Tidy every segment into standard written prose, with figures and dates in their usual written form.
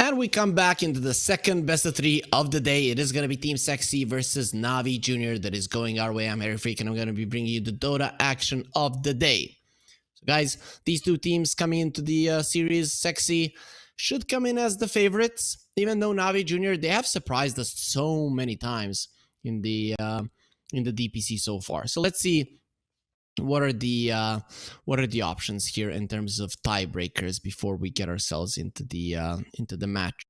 And we come back into the second best of 3 of the day. It is going to be Team Sexy versus Navi Jr. that is going our way. I'm Harry Freak, and I'm going to be bringing you the Dota action of the day. So guys, these two teams coming into the series, Sexy should come in as the favorites, even though Navi Jr., they have surprised us so many times in the DPC so far. So let's see what are the options here in terms of tiebreakers before we get ourselves into the match.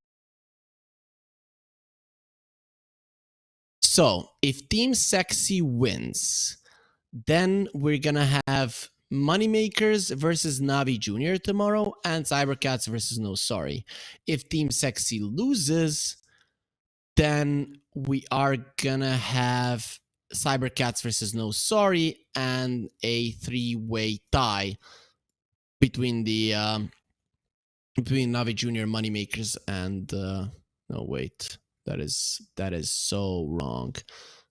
So if Team Sexy wins, then we're gonna have Moneymakers versus Navi Jr. tomorrow and Cybercats versus No Sorry. If Team Sexy loses, then we are gonna have Cybercats versus No Sorry and a 3-way tie between between Navi Jr., Moneymakers, and no wait, that is so wrong.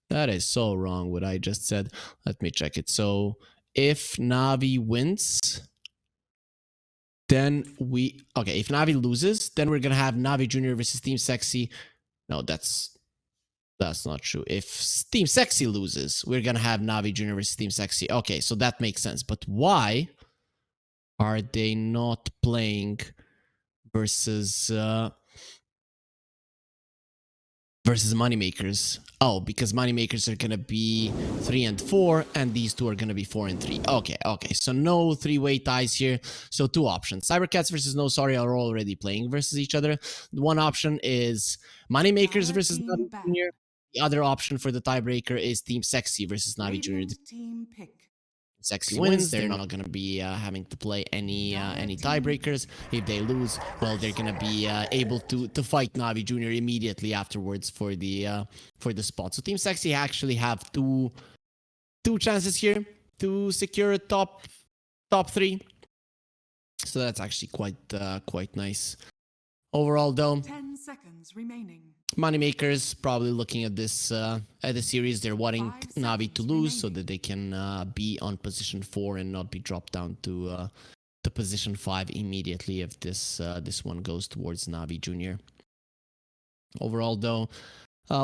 That is so wrong what I just said. Let me check it. So if Navi wins, then if Navi loses, then we're gonna have Navi Jr. versus Team Sexy. No, that's not true. If Team Sexy loses, we're gonna have Navi Jr. versus Team Sexy. Okay, so that makes sense. But why are they not playing versus Moneymakers? Oh, because Moneymakers are gonna be 3 and 4, and these two are gonna be 4 and 3. Okay. So no 3-way ties here. So 2 options. Cybercats versus No Sorry are already playing versus each other. One option is Moneymakers versus Navi Jr. The other option for the tiebreaker is Team Sexy versus Navi Jr. Team pick. Sexy wins, they're not going to be having to play any tiebreakers. If they lose, well, they're going to be able to fight Navi Jr. immediately afterwards for the spot. So Team Sexy actually have two chances here to secure a top 3. So that's actually quite nice. Overall, though, 10 seconds remaining. Moneymakers probably looking at this at the series. They're wanting Navi to lose so that they can be on position 4 and not be dropped down to position 5 immediately if this one goes towards Navi Jr. Overall, though,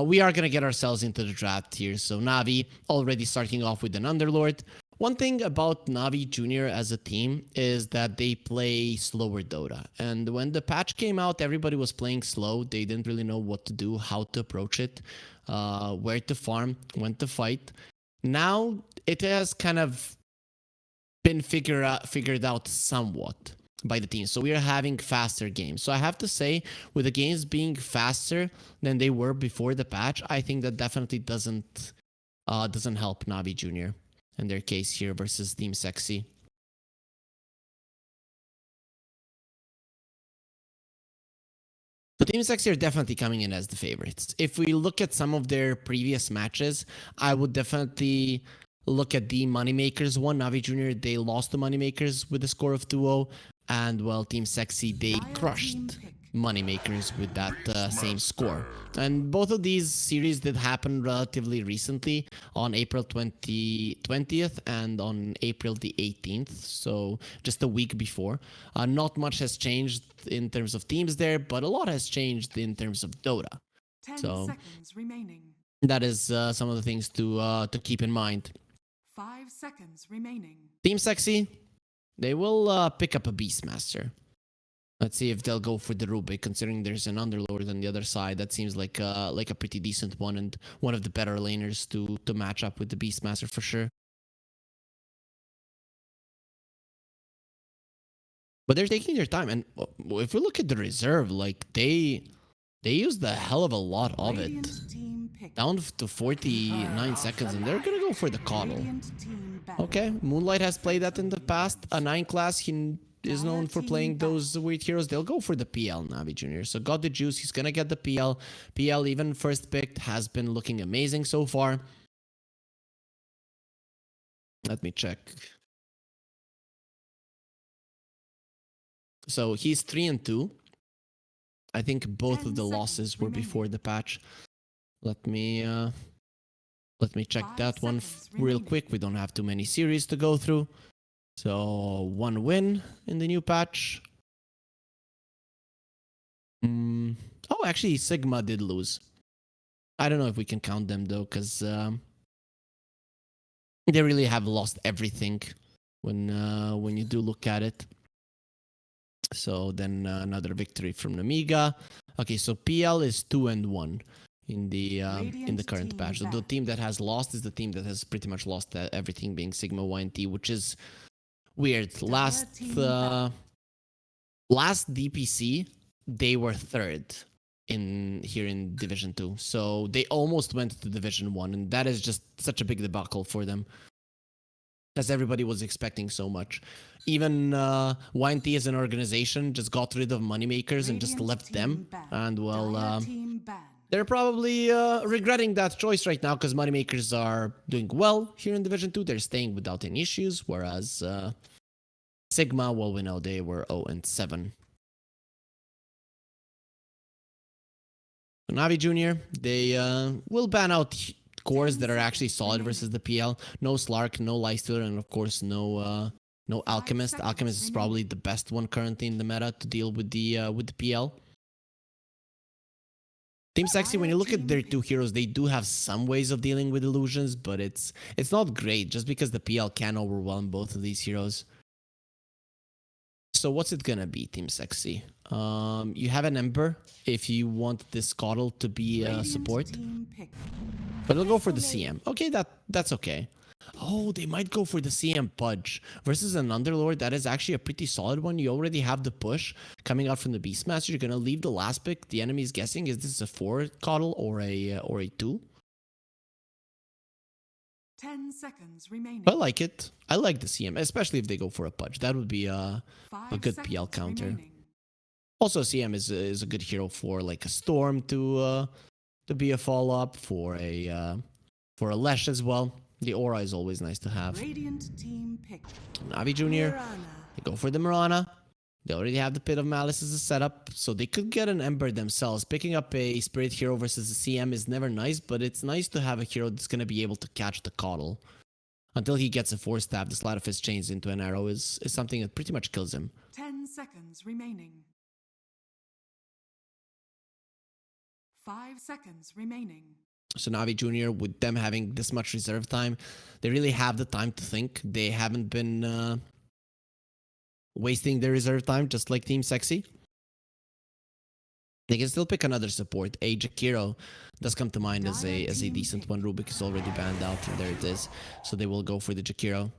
we are gonna get ourselves into the draft here. So Navi already starting off with an Underlord. One thing about Navi Jr. as a team is that they play slower Dota. And when the patch came out, everybody was playing slow. They didn't really know what to do, how to approach it, where to farm, when to fight. Now it has kind of been figured out somewhat by the team. So we are having faster games. So I have to say, with the games being faster than they were before the patch, I think that definitely doesn't help Navi Jr. in their case here versus Team Sexy. So Team Sexy are definitely coming in as the favorites. If we look at some of their previous matches, I would definitely look at the Moneymakers one. Navi Jr., they lost to Moneymakers with a score of 2-0. And, well, Team Sexy, they crushed Moneymakers with that same score. And both of these series did happen relatively recently on April 20th and on April the 18th, so just a week before. Not much has changed in terms of teams there, but a lot has changed in terms of Dota. 10 seconds remaining. That is some of the things to keep in mind. 5 seconds remaining. Team Sexy, they will pick up a Beastmaster. Let's see if they'll go for the Rubik, considering there's an Underlord on the other side. That seems like a pretty decent one and one of the better laners to match up with the Beastmaster for sure. But they're taking their time, and if we look at the reserve, like they used a hell of a lot of it. Down to 49 seconds, and they're gonna go for the Coddle. Okay, Moonlight has played that in the past. A 9 class, he is known for playing those weird heroes. They'll go for the PL, Navi Jr. So got the juice. He's gonna get the PL. PL, even first picked, has been looking amazing so far. Let me check. So he's 3 and 2. I think both of the losses were before the patch. Let me check that one real quick. We don't have too many series to go through. So 1 win in the new patch. Oh, actually, Sigma did lose. I don't know if we can count them though, because they really have lost everything when you do look at it. So then another victory from Namiga. Okay, so PL is 2-1 in the current patch. So the team that has lost is the team that has pretty much lost everything, being Sigma YNT, which is weird. Last DPC, they were third here in Division 2. So they almost went to Division 1, and that is just such a big debacle for them. As everybody was expecting so much. Even YNT as an organization just got rid of moneymakers and just left them. And well, they're probably regretting that choice right now because moneymakers are doing well here in Division 2. They're staying without any issues, whereas Sigma, well, we know they were 0-7. So Navi Junior, they will ban out cores that are actually solid versus the PL. No Slark, no Lifestealer, and of course no Alchemist. Alchemist is probably the best one currently in the meta to deal with the PL. Team Sexy, when you look at their two heroes, they do have some ways of dealing with illusions, but it's not great just because the PL can overwhelm both of these heroes. So what's it gonna be, Team Sexy? You have an Ember if you want this Coddle to be support. But they'll go for the CM. Okay, that's okay. Oh, they might go for the CM Pudge versus an Underlord. That is actually a pretty solid one. You already have the push coming out from the Beastmaster. You're gonna leave the last pick. The enemy is guessing, is this a 4 Coddle or a 2? 10 seconds remaining. I like it. I like the CM, especially if they go for a Pudge. That would be a good PL counter. Remaining. Also, CM is a good hero for like a Storm to be a follow-up, for a Lesh as well. The aura is always nice to have. Radiant team pick. Navi Junior, they go for the Mirana. They already have the Pit of Malice as a setup, so they could get an Ember themselves. Picking up a Spirit hero versus a CM is never nice, but it's nice to have a hero that's going to be able to catch the Coddle. Until he gets a Force Stab, the Sleight of Fist chains into an arrow is something that pretty much kills him. 10 seconds remaining. 5 seconds remaining. So Navi Junior, with them having this much reserve time, they really have the time to think. They haven't been wasting their reserve time, just like Team Sexy. They can still pick another support. A Jakiro does come to mind as a decent one. Rubik is already banned out, and there it is. So they will go for the Jakiro.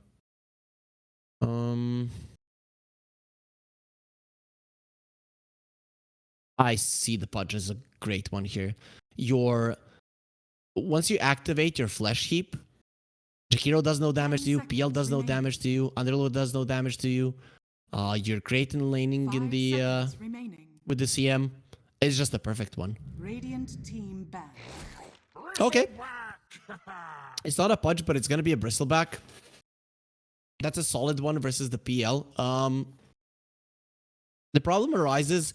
I see the Pudge as a great one here. Once you activate your Flesh Heap, Jakiro does no damage to you, PL does no damage to you, Underlord does no damage to you. You're great in laning in the with the CM. It's just a perfect one. Radiant team back. Okay. It's not a Pudge, but it's gonna be a Bristleback. That's a solid one versus the PL. The problem arises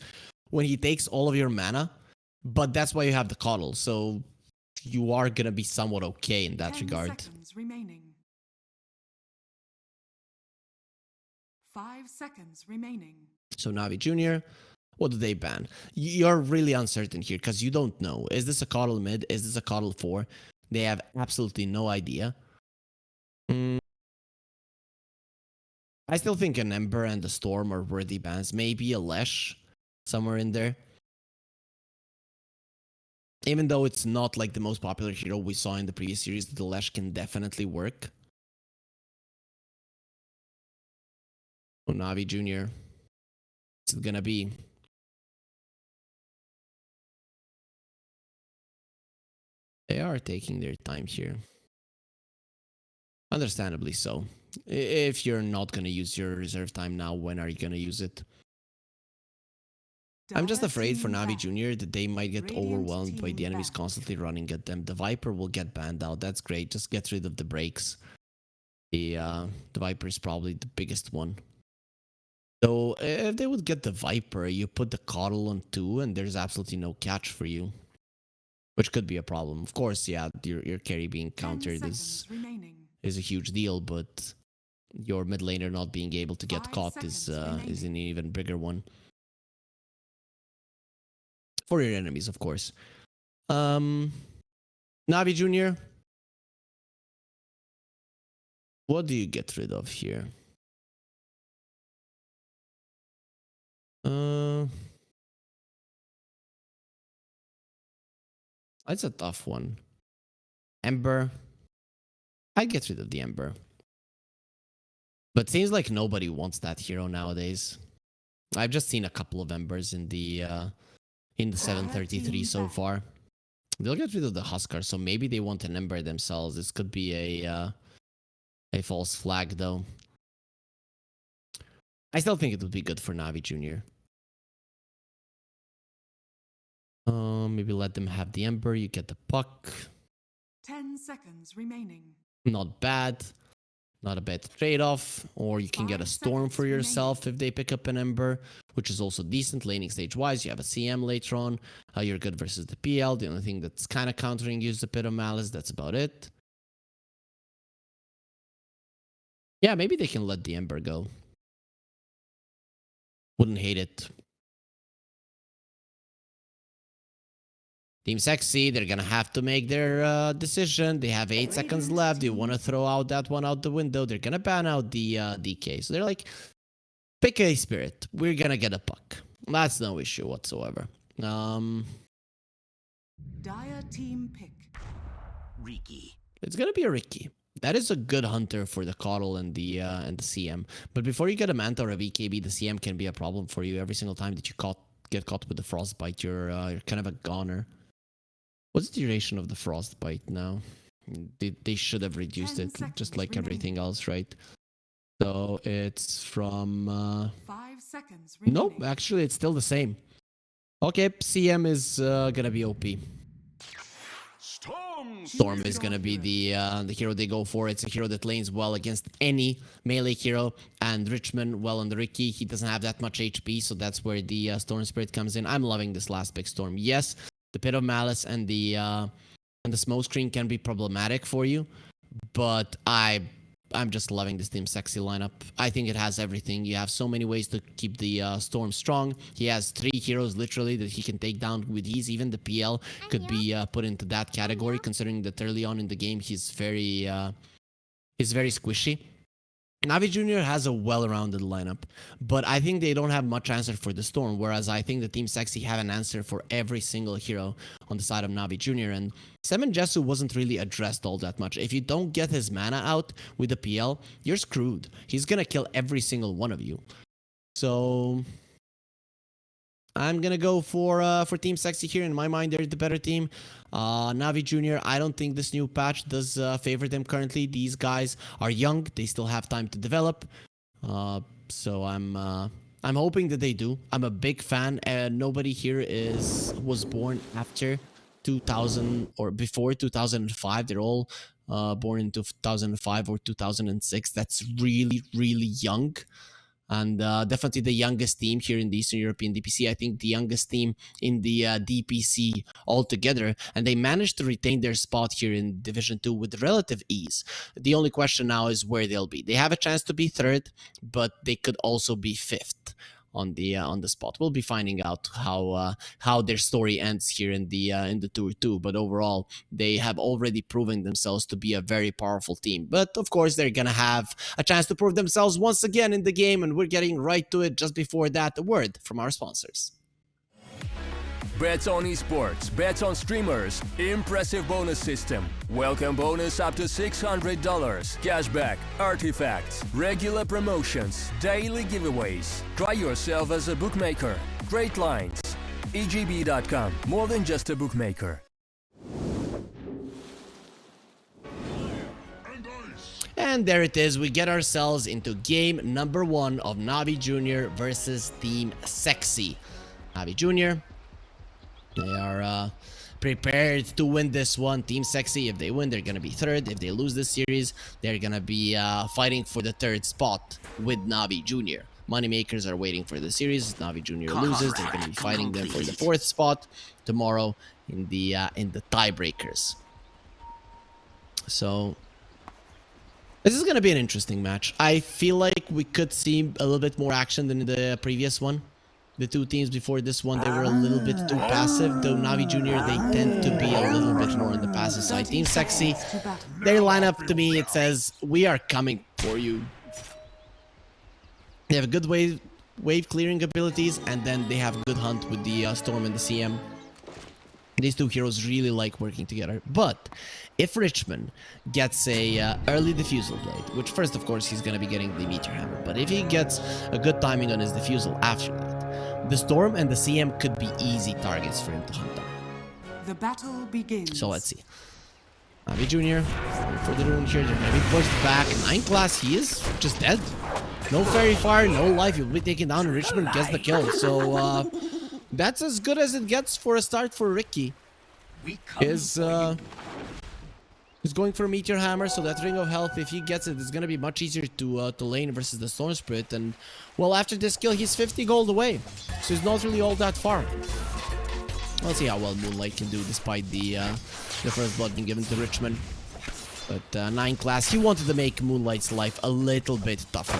when he takes all of your mana, but that's why you have the Coddle, so you are gonna be somewhat okay in that regard. 10 seconds remaining. 5 seconds remaining. So Navi Junior, what do they ban? You're really uncertain here because you don't know. Is this a Coddle mid? Is this a Coddle 4? They have absolutely no idea. I still think an Ember and a Storm are worthy bans. Maybe a Lesh somewhere in there. Even though it's not like the most popular hero we saw in the previous series, the Lesh can definitely work. Oh, Navi Junior. What's it gonna be? They are taking their time here. Understandably so. If you're not gonna use your reserve time now, when are you gonna use it? I'm just afraid for Navi Junior that they might get overwhelmed by the enemies constantly running at them. The Viper will get banned out. That's great. Just get rid of the breaks. The Viper is probably the biggest one. So if they would get the Viper, you put the Coddle on 2 and there's absolutely no catch for you. Which could be a problem. Of course, yeah, your carry being countered is a huge deal, but your mid laner not being able to get caught is an even bigger one. For your enemies, of course. Navi Junior. What do you get rid of here? That's a tough one. Ember. I'd get rid of the Ember. But seems like nobody wants that hero nowadays. I've just seen a couple of Embers in the 733 so far. They'll get rid of the Huskar, so maybe they want an Ember themselves. This could be a false flag, though. I still think it would be good for Navi Junior. Maybe let them have the Ember. You get the puck. 10 seconds remaining. Not bad. Not a bad trade-off. Or you can get a Storm for yourself if they pick up an Ember, which is also decent laning stage-wise. You have a CM later on. You're good versus the PL. The only thing that's kind of countering you is the Pit of Malice. That's about it. Yeah, maybe they can let the Ember go. Wouldn't hate it. Team Sexy, they're gonna have to make their decision. They have 8 seconds left. They want to throw out that one out the window. They're gonna ban out the DK. So they're like, pick a spirit. We're gonna get a puck. That's no issue whatsoever. Dire team pick. Riki. It's gonna be a Ricky. That is a good hunter for the Coddle and the CM. But before you get a Manta or a VKB, the CM can be a problem for you. Every single time that you get caught with the Frostbite, you're kind of a goner. What's the duration of the Frostbite now? They should have reduced it, just like everything else, right? So it's from... 5 seconds remaining. Nope, actually it's still the same. Okay, CM is gonna be OP. Storm is gonna be the hero they go for. It's a hero that lanes well against any melee hero, and Richmond, well, on the Ricky, he doesn't have that much HP, so that's where the Storm Spirit comes in. I'm loving this last big Storm. Yes, the Pit of Malice and the Smoke Screen can be problematic for you, but I'm just loving this Team Sexy lineup. I think it has everything. You have so many ways to keep the Storm strong. He has 3 heroes literally that he can take down with ease. Even the PL could be put into that category, considering that early on in the game he's very squishy. Navi Junior has a well-rounded lineup, but I think they don't have much answer for the Storm, whereas I think the Team Sexy have an answer for every single hero on the side of Navi Junior, and Seven Jesu wasn't really addressed all that much. If you don't get his mana out with the PL, you're screwed. He's gonna kill every single one of you. So I'm gonna go for Team Sexy here. In my mind, they're the better team. Navi Junior, I don't think this new patch does favor them currently. These guys are young; they still have time to develop. So I'm hoping that they do. I'm a big fan, and nobody here was born after 2000 or before 2005. They're all born in 2005 or 2006. That's really, really young. And definitely the youngest team here in the Eastern European DPC. I think the youngest team in the DPC altogether. And they managed to retain their spot here in Division 2 with relative ease. The only question now is where they'll be. They have a chance to be 3rd, but they could also be 5th on the spot. We'll be finding out how their story ends here in the Tour 2. But overall, they have already proven themselves to be a very powerful team. But of course, they're gonna have a chance to prove themselves once again in the game, and we're getting right to it. Just before that, a word from our sponsors. Bets on esports, bets on streamers, impressive bonus system. Welcome bonus up to $600, cashback, artifacts, regular promotions, daily giveaways. Try yourself as a bookmaker. Great lines. EGB.com, more than just a bookmaker. And there it is. We get ourselves into game number 1 of Navi Junior versus Team Sexy. Navi Junior, they are prepared to win this one. Team Sexy, if they win, they're going to be 3rd. If they lose this series, they're going to be fighting for the 3rd spot with Navi Junior. Moneymakers are waiting for the series. Navi Junior loses, they're going to be fighting them for the 4th spot tomorrow in the tiebreakers. So this is going to be an interesting match. I feel like we could see a little bit more action than in the previous one. The two teams before this one, they were a little bit too passive, though Navi Junior, they tend to be a little bit more on the passive side. Team Sexy, their lineup to me, it says, we are coming for you. They have good wave clearing abilities, and then they have good hunt with the Storm and the CM. These two heroes really like working together. But if Richmond gets a early Diffusal Blade, which first, of course, he's going to be getting the Meteor Hammer, but if he gets a good timing on his Diffusal after that, the Storm and the CM could be easy targets for him to hunt down. The battle begins. So let's see. Navi Junior, going for the rune here, they're going to be pushed back. 9 class, he is just dead. No Fairy Fire, no life, he'll be taken down, and Richmond gets the kill. So, that's as good as it gets for a start for Ricky. He's going for a Meteor Hammer, so that Ring of Health, if he gets it, it's going to be much easier to lane versus the Storm Spirit. And, well, after this kill, he's 50 gold away. So he's not really all that far. Let's see how well Moonlight can do despite the first blood being given to Richmond. But 9 class, he wanted to make Moonlight's life a little bit tougher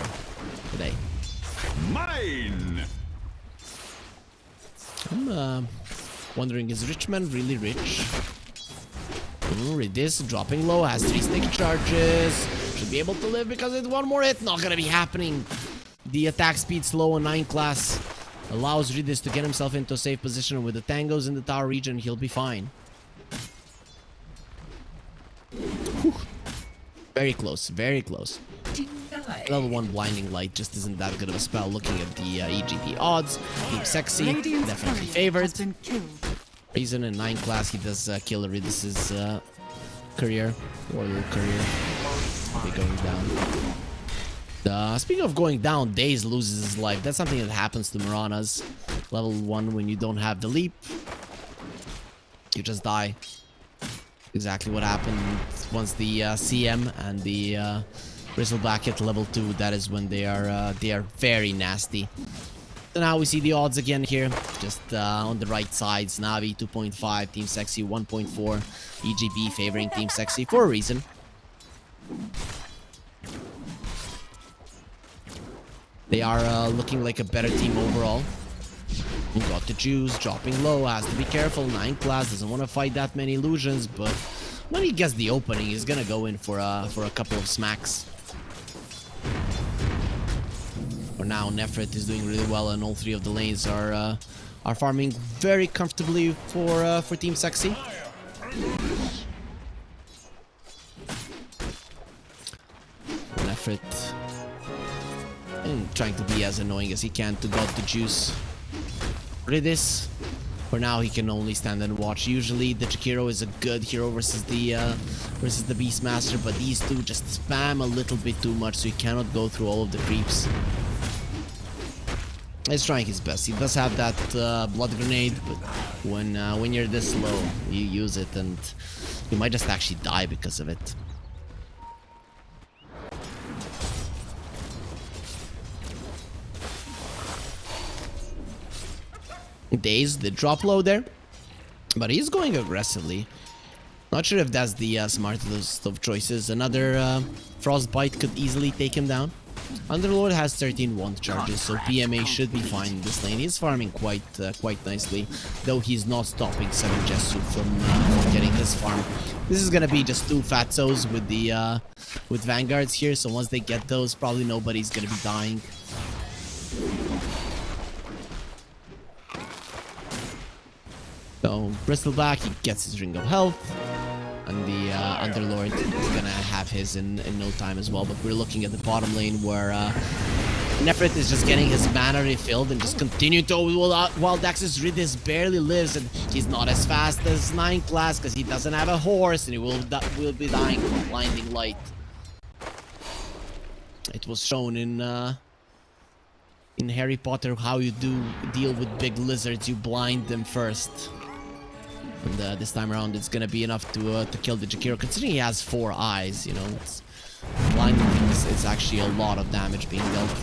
today. Mine! I'm wondering, is Richmond really rich? Read this, dropping low, has 3 stick charges. Should be able to live because it's one more hit. Not gonna be happening. The attack speed slow on 9 class allows Ridis to get himself into a safe position. With the tangos in the tower region, he'll be fine. Whew. Very close, very close. Level 1 Blinding Light just isn't that good of a spell. Looking at the EGP odds, Team Sexy, Radiant's definitely courier favored. has been killed. Reason in 9 class, he does kill Ridis' career, Warlord career. Be going down. Speaking of going down, Daze loses his life. That's something that happens to Miranas. Level 1, when you don't have the leap, you just die. Exactly what happened once the CM and the Bristleback hit level 2. That is when they are very nasty. So now we see the odds again here, just on the right sides. Navi 2.5, Team Sexy 1.4, EGB favoring Team Sexy for a reason. They are looking like a better team overall. We got the Jews dropping low, has to be careful. 9 class doesn't want to fight that many illusions, but when he gets the opening, he's gonna go in for a couple of smacks. For now, Nefret is doing really well, and all 3 of the lanes are farming very comfortably for Team Sexy. Nefret and trying to be as annoying as he can to God the Juice. Ridis, for now, he can only stand and watch. Usually, the Jakiro is a good hero versus the Beastmaster, but these two just spam a little bit too much, so he cannot go through all of the creeps. He's trying his best. He does have that blood grenade, but when you're this low, you use it, and you might just actually die because of it. Daze did drop low there, but he's going aggressively. Not sure if that's the smartest of choices. Another Frostbite could easily take him down. Underlord has 13 wand charges, so PMA should be fine in this lane. He's farming quite nicely, though he's not stopping 7 Jesu from getting his farm. This is gonna be just 2 Fatzos with the with Vanguards here, so once they get those, probably nobody's gonna be dying. So Bristleback, he gets his Ring of Health, and the Underlord is gonna have his in no time as well. But we're looking at the bottom lane where Nefret is just getting his mana refilled and just continuing to Wild Axis. Ridis barely lives, and he's not as fast as 9 class because he doesn't have a horse, and he will be dying from Blinding Light. It was shown in Harry Potter how you do deal with big lizards. You blind them first. And this time around, it's gonna be enough to kill the Jakiro. Considering he has 4 eyes, you know, it's blinding him. It's actually a lot of damage being dealt.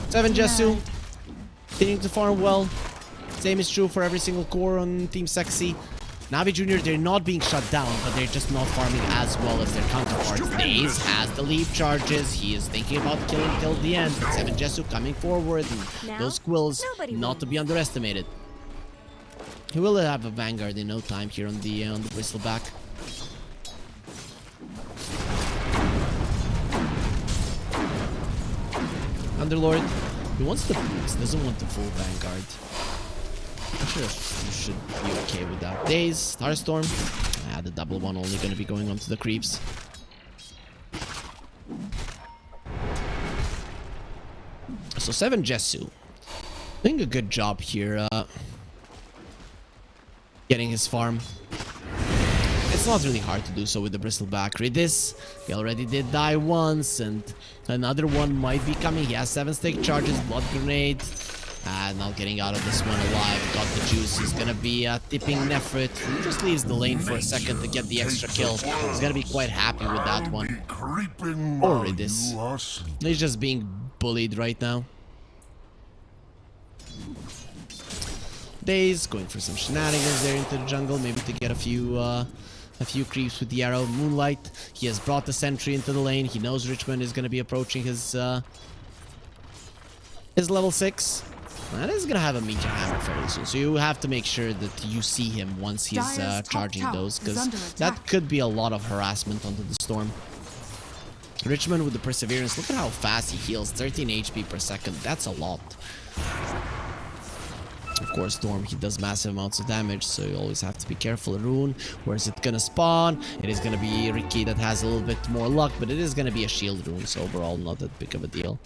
7 Jesu, continuing to farm well. Same is true for every single core on Team Sexy. Navi Junior, they're not being shut down, but they're just not farming as well as their counterparts. Daze has the leap charges. He is thinking about killing till the end. But 7 Jesu coming forward, and those quills not to be underestimated. He will have a Vanguard in no time here on the Bristleback. Underlord, he wants the boots, doesn't want the full Vanguard. I'm sure you should be okay with that. Daze, Starstorm. The double one only going to be going on to the creeps. So 7 Jesu doing a good job here, getting his farm. It's not really hard to do so with the Bristleback. Read this. He already did die once, and another one might be coming. He has 7 stake charges, blood grenade. Not getting out of this one alive. Got the juice. He's gonna be tipping Nefrit. He just leaves the lane for a second to get the extra kill. He's gonna be quite happy with that one. Or read this. He's just being bullied right now. Daze going for some shenanigans there into the jungle, maybe to get a few creeps with the arrow. Moonlight, he has brought the sentry into the lane. He knows Richmond is going to be approaching his level 6. And he's going to have a meteor hammer fairly soon, so you have to make sure that you see him once he's charging those, because that could be a lot of harassment onto the storm. Richmond with the perseverance, look at how fast he heals, 13 HP per second. That's a lot. Of course, Storm, he does massive amounts of damage, so you always have to be careful. Rune, where is it gonna spawn? It is gonna be Ricky that has a little bit more luck, but it is gonna be a shield rune, so overall not that big of a deal.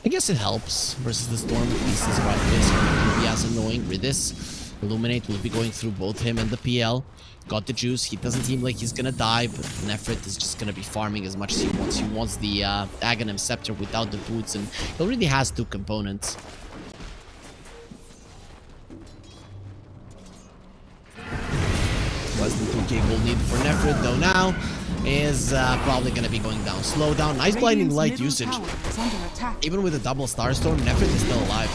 I guess it helps versus the Storm, at least is right this. It won't be as annoying. With this, Illuminate will be going through both him and the PL. Got the juice. He doesn't seem like he's gonna die, but Nefrit is just gonna be farming as much as he wants. He wants the Aghanim Scepter without the boots, and he already has 2 components. Less than 2k gold needed for Nefrit, though now is probably going to be going down. Slow down. Nice blinding light usage. Even with a double Starstorm, Nefrit is still alive.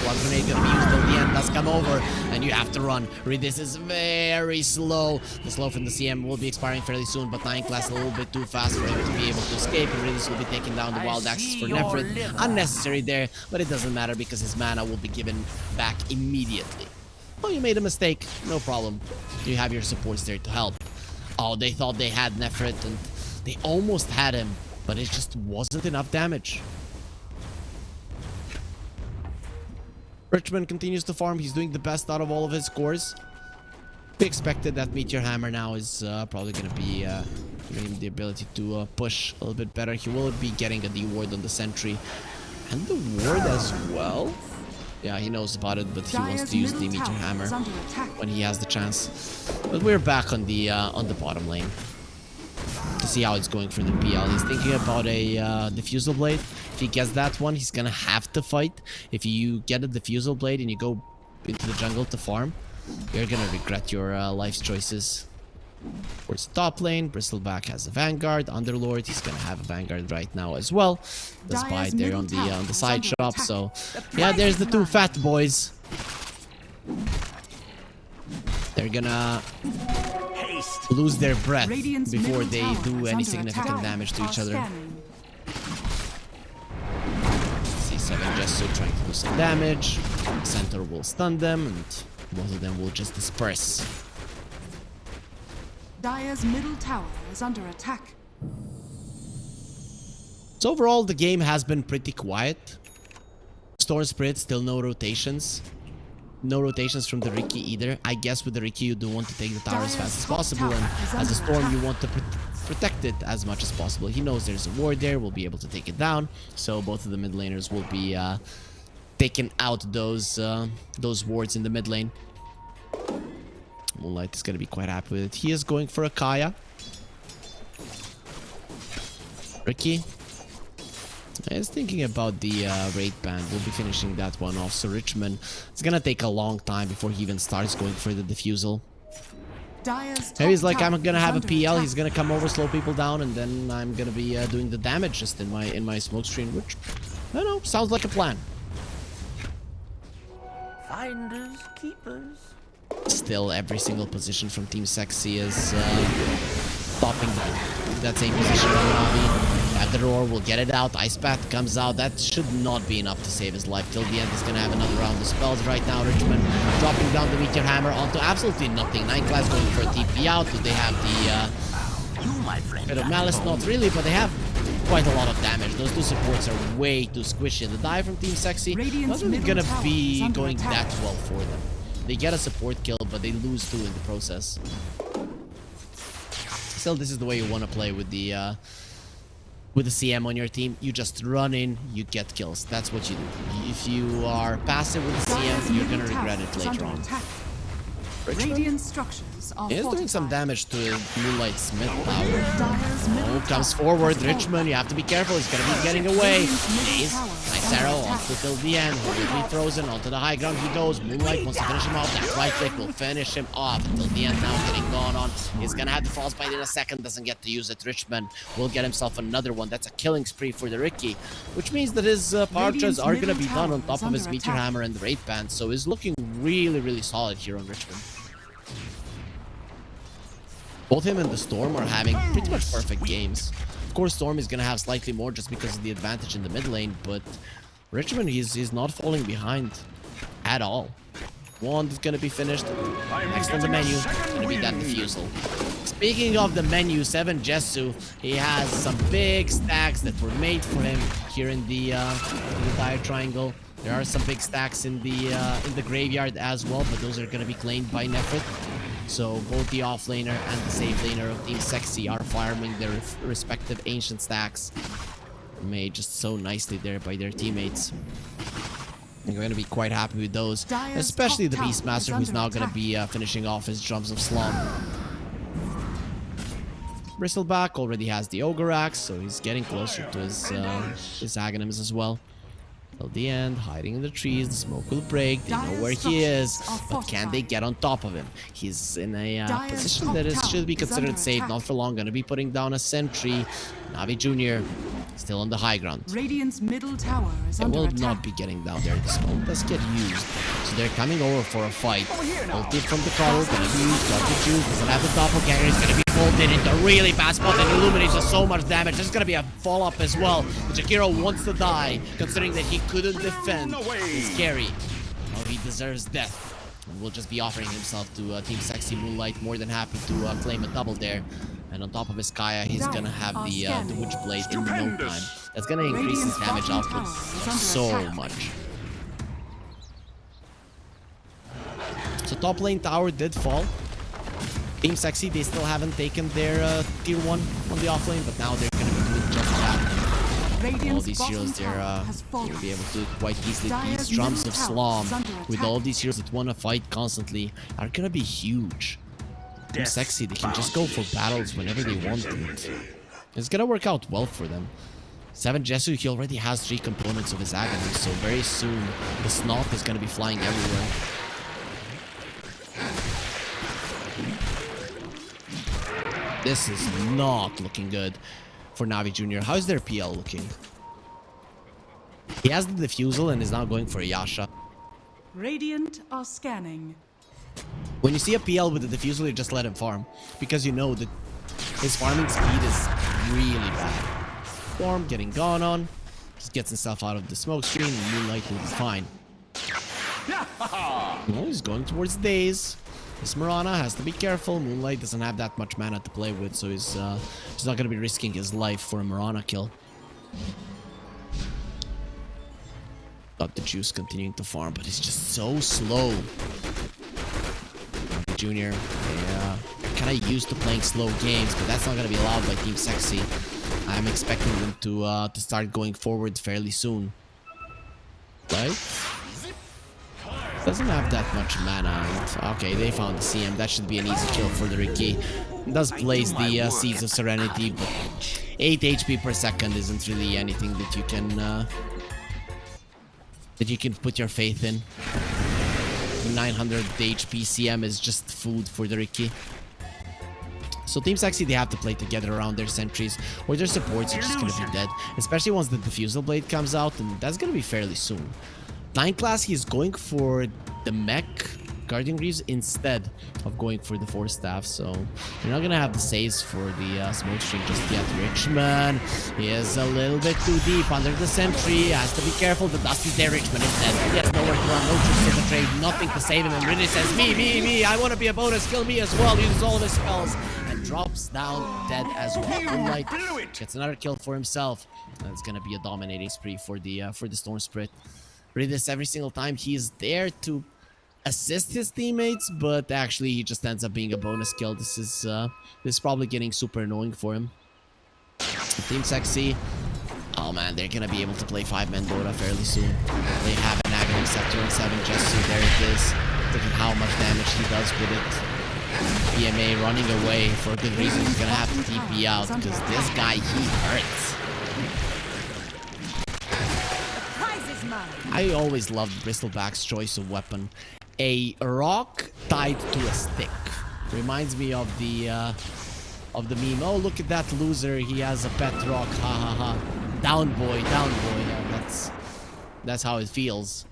Blood grenade going to be used till the end. Does come over, and you have to run. This is very slow. The slow from the CM will be expiring fairly soon, but 9 class a little bit too fast for him to be able to escape. And Ridis will be taking down the wild axes for Nefrit. Unnecessary there, but it doesn't matter because his mana will be given back immediately. Oh, you made a mistake. No problem. You have your supports there to help. Oh, they thought they had Nefrit, and they almost had him, but it just wasn't enough damage. Richmond continues to farm. He's doing the best out of all of his scores. We expected that Meteor Hammer now is probably going to be giving him the ability to push a little bit better. He will be getting a D-ward on the sentry and the ward as well. Yeah, he knows about it, but he wants to use the Meteor Hammer when he has the chance. But we're back on the bottom lane to see how it's going for the PL. He's thinking about a Diffusal Blade. If he gets that one, he's gonna have to fight. If you get a Diffusal Blade and you go into the jungle to farm, you're gonna regret your life's choices. Towards the top lane, Bristleback has a Vanguard. Underlord, he's gonna have a Vanguard right now as well. Does buy there on the side shop. So yeah, there's the 2 fat boys. They're gonna lose their breath before they do any significant damage to each other. See 7 Jesu trying to do some damage. Centaur will stun them, and both of them will just disperse. Dire's middle tower is under attack. So overall, the game has been pretty quiet. Storm Spirit, still no rotations. No rotations from the Riki either. I guess with the Riki, you do want to take the tower as fast as possible, and as a Storm, you want to protect it as much as possible. He knows there's a ward there, will be able to take it down. So both of the mid laners will be taking out those wards in the mid lane. Moonlight is going to be quite happy with it. He is going for a Kaya. Ricky is thinking about the raid band. We'll be finishing that one off. So Richmond, it's going to take a long time before he even starts going for the diffusal. Maybe he's like, I'm going to have a PL. He's going to come over, slow people down, and then I'm going to be doing the damage just in my smoke screen, which, I don't know, sounds like a plan. Finders, keepers. Still, every single position from Team Sexy is stopping that same position on Navi. Roar will get it out. Ice Path comes out. That should not be enough to save his life. Till the end, he's gonna have another round of spells right now. Richmond dropping down the Meteor Hammer onto absolutely nothing. 9 class going for a TP out. Do they have the bit of Malice? Not really, but they have quite a lot of damage. Those two supports are way too squishy. The dive from Team Sexy not really gonna be going that well for them. They get a support kill, but they lose 2 in the process. Still, this is the way you want to play with the CM on your team. You just run in, you get kills. That's what you do. If you are passive with the CM, you're gonna regret it later on. Radiant structures are He is doing some fortified. damage to Moonlight Smith Tower. Dire's middle Oh, comes tower forward. has Richmond, fallen. you have to be careful. He's gonna be getting away. Radiant's middle Daze, tower nice is under arrow, attack. off till the end. Horribly frozen, onto the high ground he goes. Moonlight wants to finish him off. That right click will finish him off until the end now, getting gone on. He's gonna have the frostbite in a second, doesn't get to use it. Richmond will get himself another one. That's a killing spree for the Ricky, which means that his power charges are gonna be done on top of his Meteor Hammer and the Raid Band, so he's looking really, really solid here on Richmond. Both him and the Storm are having pretty much perfect games. Of course, Storm is going to have slightly more just because of the advantage in the mid lane, but Richmond, he's not falling behind at all. One is going to be finished. Next on the menu, it's going to be that Defusal. Speaking of the menu, 7 Jesu, he has some big stacks that were made for him here in the Dire Triangle. There are some big stacks in the graveyard as well, but those are going to be claimed by Nefrit. So both the offlaner and the safe laner of Team Sexy are farming their respective ancient stacks. Made just so nicely there by their teammates. They're going to be quite happy with those, Dire's especially the top tower Beastmaster, is who's now under going to be finishing off his Drums of Slum. Bristleback already has the Ogre Axe, so he's getting closer to his Aghanims as well. Till the end, hiding in the trees, the smoke will break, they know where he is, but can they get on top of him? He's in a position that should be considered safe, not for long, gonna be putting down a sentry. Navi Jr. still on the high ground. Radiant's middle tower is They under will attack. not be getting down there, the smoke does get used, so they're coming over for a fight. Ulti from the Coddle, gonna be used, got the juice, doesn't have the doppelganger, he's gonna be pulled in into a really bad spot, and Illuminates does so much damage. There's gonna be a fall-up as well. Jakiro wants to die, considering that he couldn't defend his carry. Oh, he deserves death. And will just be offering himself to Team Sexy Moonlight, more than happy to claim a double there. And on top of his Kaya, he's gonna have the Witchblade in no time. That's gonna increase his damage output so much. So top lane tower did fall. Team Sexy, they still haven't taken their tier 1 on the offlane, but now they're gonna be doing just that. All these heroes, they're gonna be able to do it quite easily. These Drums of Slum, with all these heroes that wanna fight constantly, are gonna be huge. Team Sexy, they can just go for battles whenever they want to. It's gonna work out well for them. 7 Jesu, he already has 3 components of his Aghanim, so very soon the Snot is gonna be flying everywhere. This is not looking good for Navi Jr. How's their PL looking? He has the Defusal and is now going for a Yasha. Radiant are scanning. When you see a PL with the Defusal, you just let him farm, because you know that his farming speed is really bad. Storm getting gone on, just gets himself out of the smoke screen, and Moonlight will be fine. Oh, he's going towards Daze. This Mirana has to be careful. Moonlight doesn't have that much mana to play with, so he's not going to be risking his life for a Mirana kill. Got the juice continuing to farm, but he's just so slow. Junior, yeah, kind of used to playing slow games, but that's not going to be allowed by Team Sexy. I'm expecting them to start going forward fairly soon. Right? Doesn't have that much mana. And, okay, they found the CM. That should be an easy kill for the Ricky. Does place the Seeds of Serenity, but 8 HP per second isn't really anything that you can put your faith in. 900 HP CM is just food for the Ricky. So Team Sexy, they have to play together around their sentries, or their supports are just going to be dead. Especially once the Defusal Blade comes out, and that's going to be fairly soon. 9 class, he's going for the mech Guardian Greaves instead of going for the Force Staff. So you're not gonna have the saves for the Smoke String just yet. Richmond is a little bit too deep under the sentry. Has to be careful. The Dust is there. Richmond is dead. He has nowhere to run. No choice to the trade. Nothing to save him. And really says, me. I want to be a bonus. Kill me as well. Uses all of his spells and drops down dead as well. Moonlight gets another kill for himself. That's gonna be a dominating spree for the Storm Spirit. Ridis, every single time he's there to assist his teammates, but actually he just ends up being a bonus kill. This is probably getting super annoying for him. Team Sexy, oh man, they're gonna be able to play 5-man Dota fairly soon. They have an Agony Scepter on 7 Jesu. There it is. Look at how much damage he does with it. PMA running away for a good reason. He's gonna have to TP out because this guy, he hurts. I always loved Bristleback's choice of weapon. A rock tied to a stick. Reminds me of the meme. Oh, look at that loser. He has a pet rock. Ha ha ha. Down boy, down boy. Yeah, that's how it feels.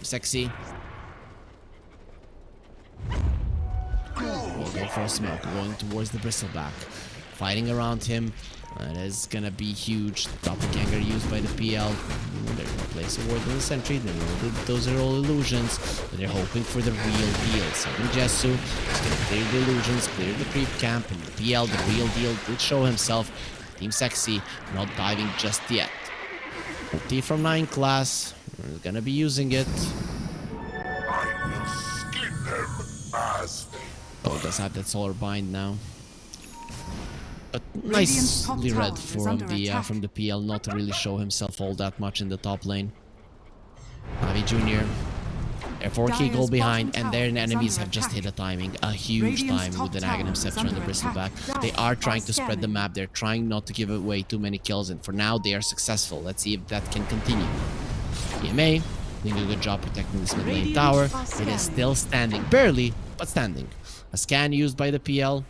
Sexy. We'll go for a smoke. Going towards the Bristleback. Fighting around him. That is gonna be huge. Doppelganger used by the PL. They're gonna place a ward on the sentry. They know that those are all illusions. But they're hoping for the real deal. Seven Jesu is gonna clear the illusions, clear the creep camp, and the PL, the real deal, did show himself. Team Sexy not diving just yet. T from 9 class. We're gonna be using it. Oh, it does have that solar bind now. But nicely read from the PL not to really show himself all that much in the top lane. NAVI Jr. They're 4k goal behind, and their enemies have just hit a timing, a huge timing with an Aghanim Scepter and the Bristleback. They are trying to spread the map. They're trying not to give away too many kills, and for now they are successful. Let's see if that can continue. PMA doing a good job protecting this mid lane tower. It is still standing, barely, but standing. A scan used by the PL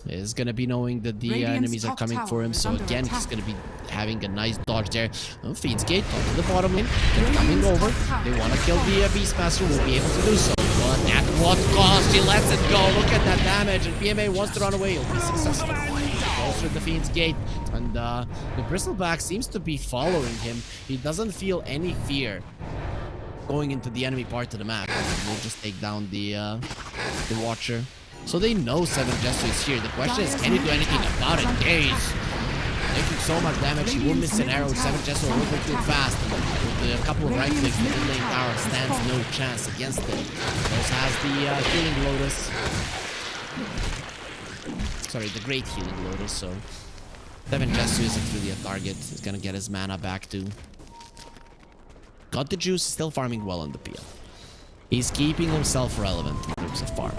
is going to be knowing that the enemies are coming for him. So again, he's going to be having a nice dodge there. Oh, Feeds Gate onto the bottom lane. They're coming over. They want to kill the Beastmaster. Will be able to do so. But at what cost? He lets it go. Look at that damage. And PMA wants to run away. He'll be successful. Goes through the Fiend's Gate. And the Bristleback seems to be following him. He doesn't feel any fear going into the enemy part of the map. We'll just take down the Watcher. So they know 7 Jesu is here. The question is, can he do anything about it? There he is. Taking so much damage, he will miss an arrow. 7 Jesu will go too fast. And with a couple of right clicks, the in-lane tower stands no chance against it. Also has the Healing Lotus. Sorry, the Great Healing Lotus. So 7 Jesu isn't really a target. He's gonna get his mana back too. Got the juice, still farming well on the PL. He's keeping himself relevant in terms of farm.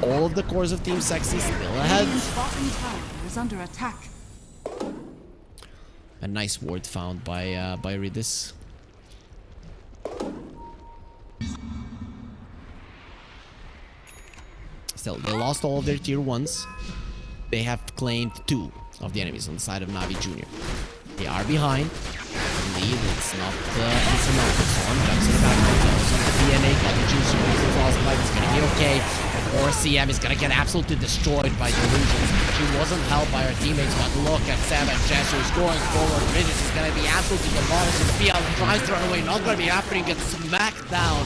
All of the cores of Team Sexy still ahead. Is under attack. A nice ward found by Ridis. Still, they lost all of their tier 1s. They have claimed 2 of the enemies on the side of NAVI Jr. They are behind. Indeed, it's not insurmountable. Storm jumps in the back of the DNA, got the juice, uses the frostbite, it's gonna be okay. Or CM is gonna get absolutely destroyed by the illusions. She wasn't helped by her teammates, but look at 7 Jesu is going forward. Ridis is gonna be absolutely demolished. The PL tries to run away, not gonna be happening, gets smacked down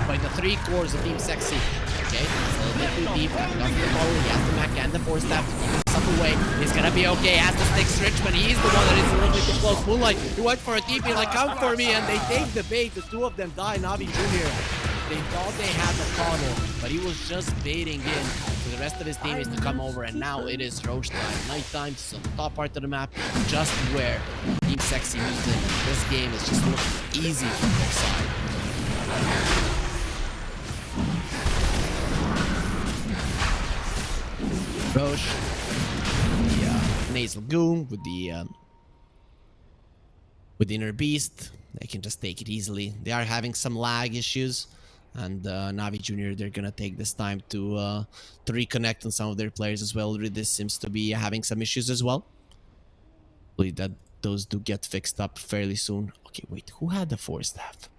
by the 3 cores of Team Sexy. Okay, it's a little bit too deep. Got the ball, he has the Mac and the Force Staff to keep himself away. He's gonna be okay. Has the sticks Richmond. He's the one that is a little bit too close. Moonlight, he went for a TP, like, come for me, and they take the bait. The 2 of them die. NAVI Jr. They thought they had the tunnel, but he was just baiting in for the rest of his teammates to come over, and now it is Roche time. Nighttime, so the top part of the map, just where Team Sexy meets in. This game is just looking easy from their side. Roche, the Nasal Goon with the Inner Beast. They can just take it easily. They are having some lag issues, and NAVI Jr. they're gonna take this time to reconnect on some of their players as well. This seems to be having some issues as well. Hopefully that those do get fixed up fairly soon. Okay, wait, who had the Force Staff?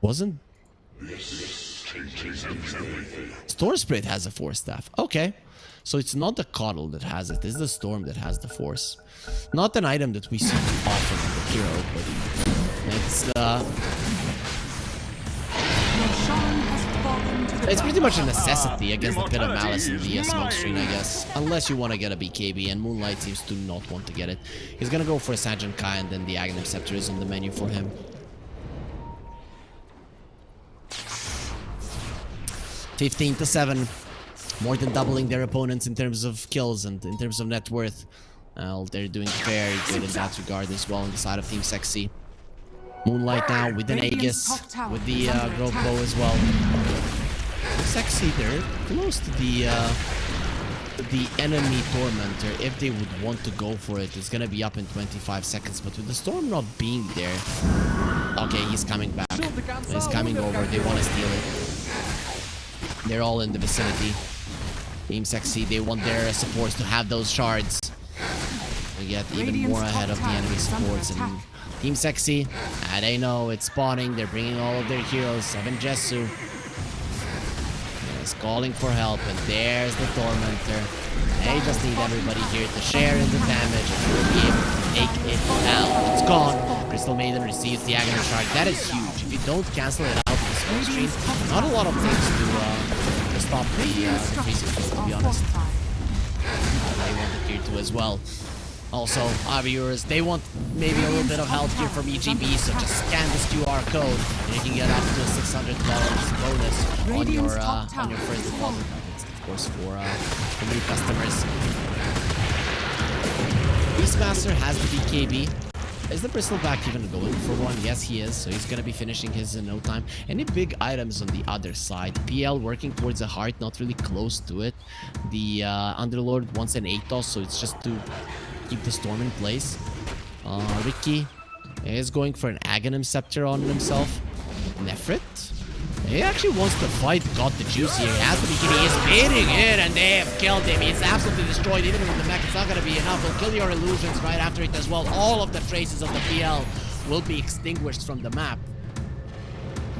Wasn't... Storm Spirit has a Force Staff. Okay. So it's not the Coddle that has it, it's the Storm that has the Force. Not an item that we see too often in the hero, but it's pretty much a necessity against a bit of Malice in the smoke screen, I guess. Unless you want to get a BKB, and Moonlight seems to not want to get it. He's gonna go for a Sanjin Kai, and then the Aghanim Scepter is on the menu for him. 15-7. More than doubling their opponents in terms of kills and in terms of net worth. Well, they're doing very good in that regard as well on the side of Team Sexy. Moonlight now with an Aegis, with the Grove Bow as well. Sexy, they're close to the enemy Tormentor. If they would want to go for it, it's gonna be up in 25 seconds. But with the Storm not being there... Okay, he's coming back. He's coming over. They want to steal it. They're all in the vicinity. Team Sexy, they want their supports to have those shards. We get even more ahead of the enemy supports. And Team Sexy, they know it's spawning. They're bringing all of their heroes. 7 Jesu is calling for help. And there's the Tormentor. They just need everybody here to share in the damage. And we'll be able to take it down. It's gone. Crystal Maiden receives the Aghanim Shard. That is huge. If you don't cancel it out in the smoke screen, not a lot of things to stop the freezing flow, to be honest. They want the tier 2 as well. Also, our viewers, they want maybe a little bit of help here from EGB, so just scan this QR code and you can get up to a $600 bonus on your first deposit. It's of course for new customers. Beastmaster has the BKB. Is the Bristleback even going for one? Yes, he is. So he's going to be finishing his in no time. Any big items on the other side? PL working towards a heart, not really close to it. The Underlord wants an Atos, so it's just to keep the Storm in place. Ricky is going for an Aghanim Scepter on himself. Nefrit, he actually wants to fight. Got the juice here. He has the BKB. He's baiting in, and they have killed him. He's absolutely destroyed. Even with the mech, it's not going to be enough. He'll kill your illusions right after it as well. All of the traces of the PL will be extinguished from the map.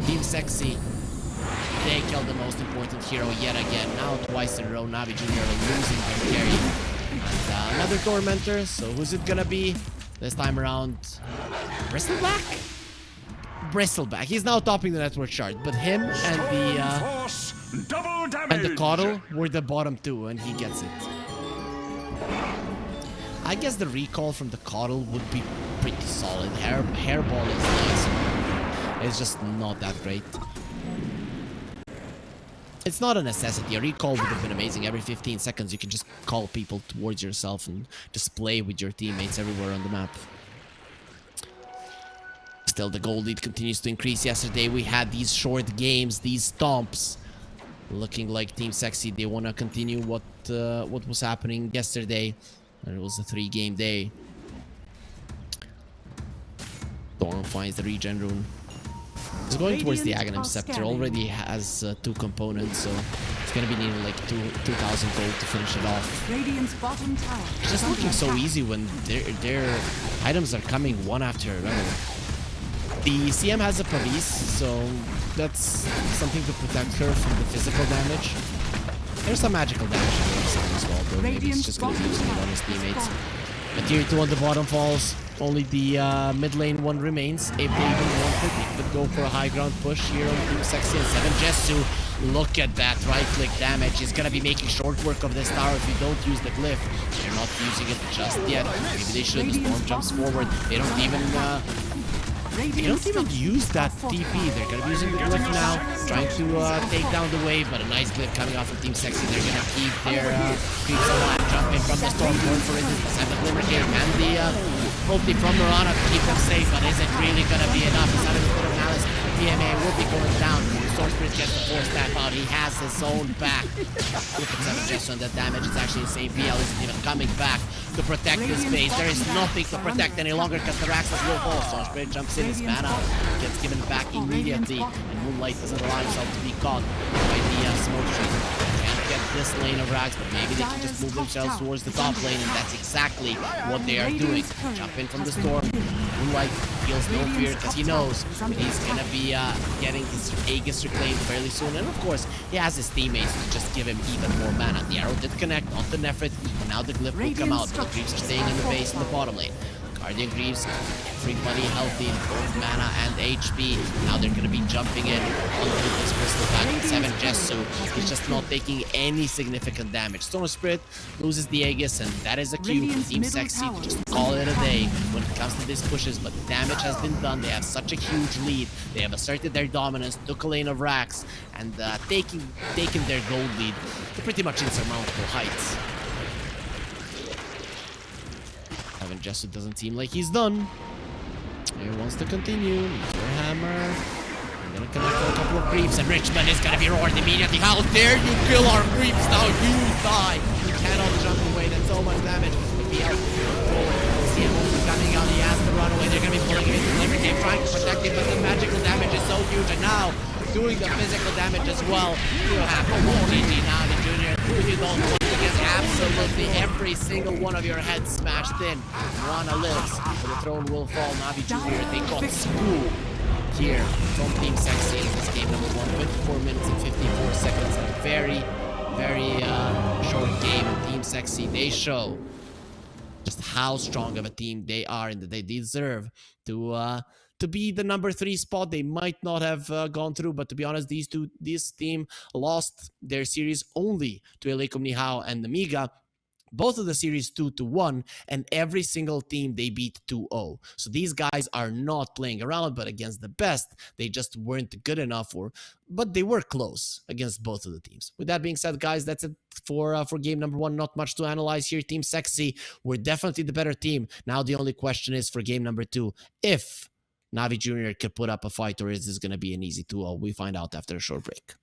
Team Sexy, they killed the most important hero yet again. Now twice in a row, Navi Jr. are losing their carry. And, another Tormentor. So who's it going to be this time around? Bristleback? Bristleback. He's now topping the network chart, but him and the Coddle were the bottom two, and he gets it. I guess the recall from the Coddle would be pretty solid. Hairball is nice. It's just not that great. It's not a necessity. A recall would have been amazing. Every 15 seconds, you can just call people towards yourself and just play with your teammates everywhere on the map. Still, the gold lead continues to increase. Yesterday, we had these short games, these stomps. Looking like Team Sexy, they want to continue what was happening yesterday. It was a 3-game day. Thorn finds the regen rune. He's going towards the Aghanim Scepter. Already has 2 components, so it's going to be needing like 2,000 gold to finish it off. It's just looking so easy when their items are coming one after another. The CM has a Pavis, so that's something to protect her from the physical damage. There's some magical damage on the CM as well, though maybe it's just going to be using it on his teammates. But tier 2 on the bottom falls. Only the mid lane one remains. If they even wanted, they could go for a high ground push here on Team Sexy and 7 Jesu. Look at that right-click damage. He's going to be making short work of this tower if you don't use the glyph. They're not using it just yet. Maybe they should. The Storm jumps forward. They don't even use that TP. They're going to be using the glyph now, trying to take down the wave, but a nice glyph coming off from Team Sexy. They're going to keep their creeps alive, jumping from the Storm, going for resistance, and the Glimmer Cave, and the ulti from Mirana to keep them safe, but is it really going to be enough? It's not a bit of Malice. PMA will be going down. Storm Spirit gets the 4-step out. He has his own back. Look at 7 Jesu and the damage. It's actually insane. PL isn't even coming back to protect this base. There is nothing to protect any longer because the Raxus will fall. Storm Spirit jumps in. His mana gets given back immediately. And Moonlight doesn't allow himself to be caught by the smoke tree. Can't get this lane of racks, but maybe they can just move themselves towards the top lane, and that's exactly what they are doing. Jump in from the storm. Moonlight feels no fear because he knows he's gonna be getting his Aegis reclaimed fairly soon, and of course he has his teammates to just give him even more mana. The arrow did connect onto Nefrit, and now the glyph will come out, but the creeps are staying in the base in the bottom lane. Guardian Greaves, everybody healthy, both mana and HP. Now they're going to be jumping in onto this crystal pack. 7 Jessu, he's just not taking any significant damage. Storm Spirit loses the Aegis, and that is a cue for Team Sexy to just call it a day when it comes to these pushes. But the damage has been done. They have such a huge lead. They have asserted their dominance, took a lane of racks, and taking their gold lead to pretty much insurmountable heights. Evan Jessu doesn't seem like he's done. He wants to continue. Needs your hammer. I'm gonna connect on a couple of creeps, and Richmond is gonna be roared immediately. How dare you kill our creeps? Now you die. You cannot jump away. That's so much damage. He has to forward. CMO's coming out. He has to run away. They're gonna be pulling him into Liberty. They're trying to protect him, but the magical damage is so huge. And now, doing the physical damage as well. You have to GG now, the junior. You don't want to get absolutely every single one of your heads smashed in. Rana lives, but the throne will fall. Navi Junior, they got schooled here from Team Sexy in this game number 1. 24 minutes and 54 seconds. A very, very short game. Team Sexy, they show just how strong of a team they are and that they deserve to be the number 3 spot. They might not have gone through, but to be honest, this team lost their series only to Elekom Nihao and Amiga. Both of the series 2-1, and every single team they beat 2-0. So these guys are not playing around, but against the best, they just weren't good enough, but they were close against both of the teams. With that being said, guys, that's it for game number 1. Not much to analyze here. Team Sexy, we're definitely the better team. Now the only question is for game number 2, if Navi Junior could put up a fight, or is this going to be an easy 2-0? We find out after a short break.